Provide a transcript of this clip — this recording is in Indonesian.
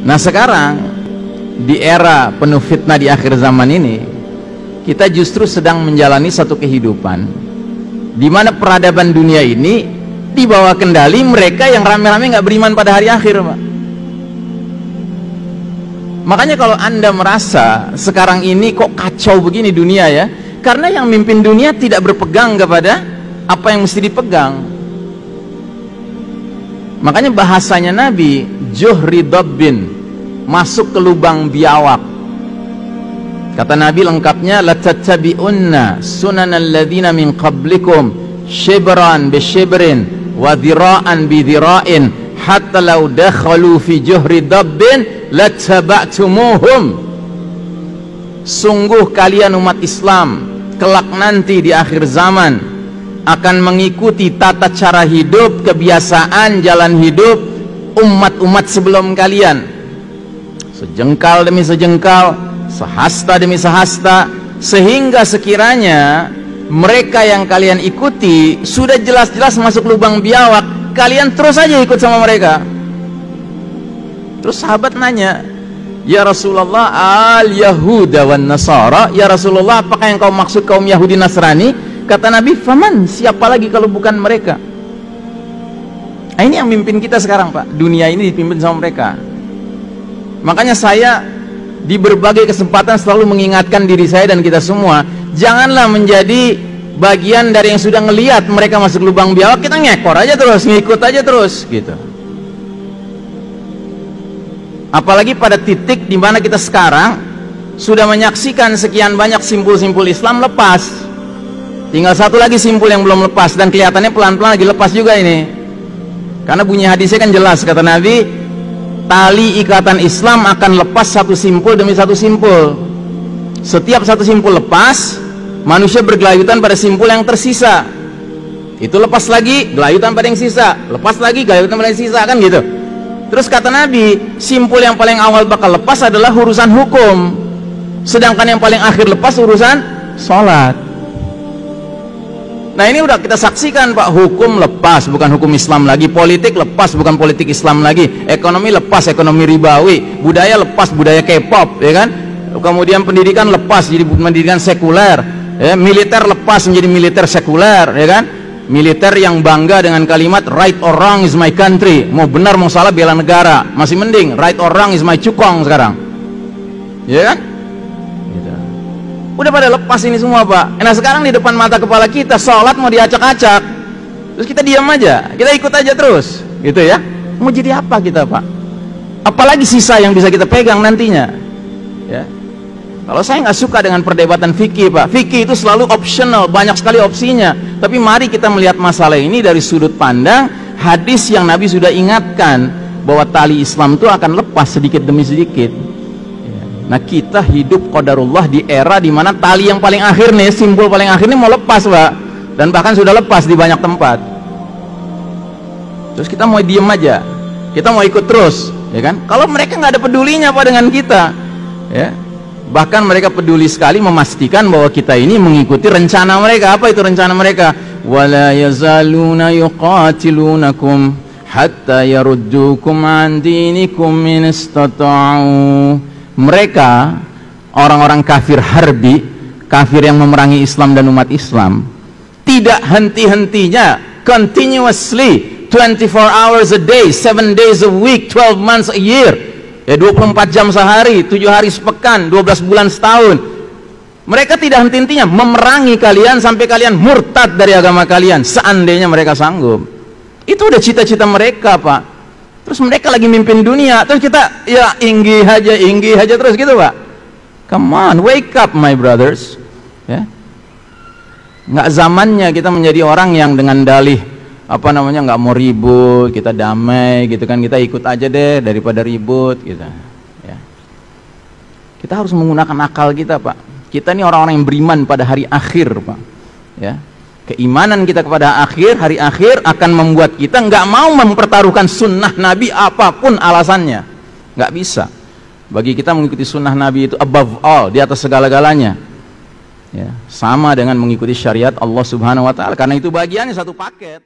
Nah sekarang di era penuh fitnah di akhir zaman ini, kita justru sedang menjalani satu kehidupan di mana peradaban dunia ini di bawah kendali mereka yang rame-rame nggak beriman pada hari akhir, Pak. Makanya kalau Anda merasa sekarang ini kok kacau begini dunia ya, karena yang mimpin dunia tidak berpegang kepada apa yang mesti dipegang. Makanya bahasanya Nabi, juhri dabbin, masuk ke lubang biawak. Kata Nabi lengkapnya, latattabi'unna sunanal ladzina min qablikum shibran bi shibrin wa dhira'an bi dhira'in hatta law dakhalu fi juhri dabbin lattaba'tumuhum. Sungguh kalian umat Islam kelak nanti di akhir zaman akan mengikuti tata cara hidup, kebiasaan, jalan hidup umat-umat sebelum kalian, sejengkal demi sejengkal, sehasta demi sehasta, sehingga sekiranya mereka yang kalian ikuti sudah jelas-jelas masuk lubang biawak, kalian terus saja ikut sama mereka. Terus sahabat nanya, ya Rasulullah, al-Yahuda wan Nasara, ya Rasulullah, apakah yang kau maksud kaum Yahudi Nasrani? Kata Nabi, faman, siapa lagi kalau bukan mereka? Nah, ini yang mimpin kita sekarang, Pak. Dunia ini dipimpin sama mereka. Makanya saya di berbagai kesempatan selalu mengingatkan diri saya dan kita semua, janganlah menjadi bagian dari yang sudah ngelihat mereka masuk lubang biawak, kita ngekor aja terus, ngikut aja terus gitu. Apalagi pada titik di mana kita sekarang sudah menyaksikan sekian banyak simpul-simpul Islam lepas. Tinggal satu lagi simpul yang belum lepas, dan kelihatannya pelan-pelan lagi lepas juga ini. Karena bunyi hadisnya kan jelas, kata Nabi, tali ikatan Islam akan lepas satu simpul demi satu simpul. Setiap satu simpul lepas, manusia bergelayutan pada simpul yang tersisa. Itu lepas lagi, gelayutan pada yang sisa, lepas lagi, gelayutan pada yang sisa, kan gitu. Terus kata Nabi, simpul yang paling awal bakal lepas adalah urusan hukum, sedangkan yang paling akhir lepas urusan sholat. Nah ini udah kita saksikan, Pak. Hukum lepas, bukan hukum Islam lagi. Politik lepas, bukan politik Islam lagi. Ekonomi lepas, ekonomi ribawi. Budaya lepas, budaya K-pop, ya kan? Kemudian pendidikan lepas, jadi pendidikan sekuler, ya. Militer lepas menjadi militer sekuler, ya kan? Militer yang bangga dengan kalimat right or wrong is my country. Mau benar mau salah bela negara. Masih mending right or wrong is my cukong sekarang, ya kan? Udah pada lepas ini semua, Pak. Nah sekarang di depan mata kepala kita sholat mau diacak-acak, terus kita diam aja, kita ikut aja terus gitu ya. Mau jadi apa kita, Pak? Apalagi sisa yang bisa kita pegang nantinya ya. Kalau saya nggak suka dengan perdebatan fikih, Pak. Fikih itu selalu optional, banyak sekali opsinya. Tapi mari kita melihat masalah ini dari sudut pandang hadis yang Nabi sudah ingatkan bahwa tali Islam itu akan lepas sedikit demi sedikit. Nah kita hidup qadarullah di era dimana tali yang paling akhir nih, simbol paling akhir nih mau lepas, Pak. Dan bahkan sudah lepas di banyak tempat. Terus kita mau diem aja, kita mau ikut terus, ya kan? Kalau mereka nggak ada pedulinya, Pak, dengan kita, ya. Bahkan mereka peduli sekali memastikan bahwa kita ini mengikuti rencana mereka. Apa itu rencana mereka? Wala yazaluna yuqatilunakum hatta yaruddukum an dinikum in istata'u. Mereka, orang-orang kafir harbi, kafir yang memerangi Islam dan umat Islam, tidak henti-hentinya, continuously, 24 hours a day, 7 days a week, 12 months a year, ya 24 jam sehari, 7 hari sepekan, 12 bulan setahun. Mereka tidak henti-hentinya memerangi kalian sampai kalian murtad dari agama kalian, seandainya mereka sanggup. Itu udah cita-cita mereka, Pak. Terus mereka lagi mimpin dunia, terus kita ya inggi aja terus gitu, Pak. Come on, wake up my brothers, ya. Nggak zamannya kita menjadi orang yang dengan dalih apa namanya nggak mau ribut, kita damai gitu kan, kita ikut aja deh daripada ribut gitu, ya. Kita harus menggunakan akal kita, Pak. Kita ini orang-orang yang beriman pada hari akhir, Pak, ya. Keimanan kita kepada hari akhir akan membuat kita nggak mau mempertaruhkan sunnah Nabi apapun alasannya. Nggak bisa. Bagi kita mengikuti sunnah Nabi itu above all, di atas segala-galanya, ya. Sama dengan mengikuti syariat Allah Subhanahu Wa Taala, karena itu bagiannya satu paket.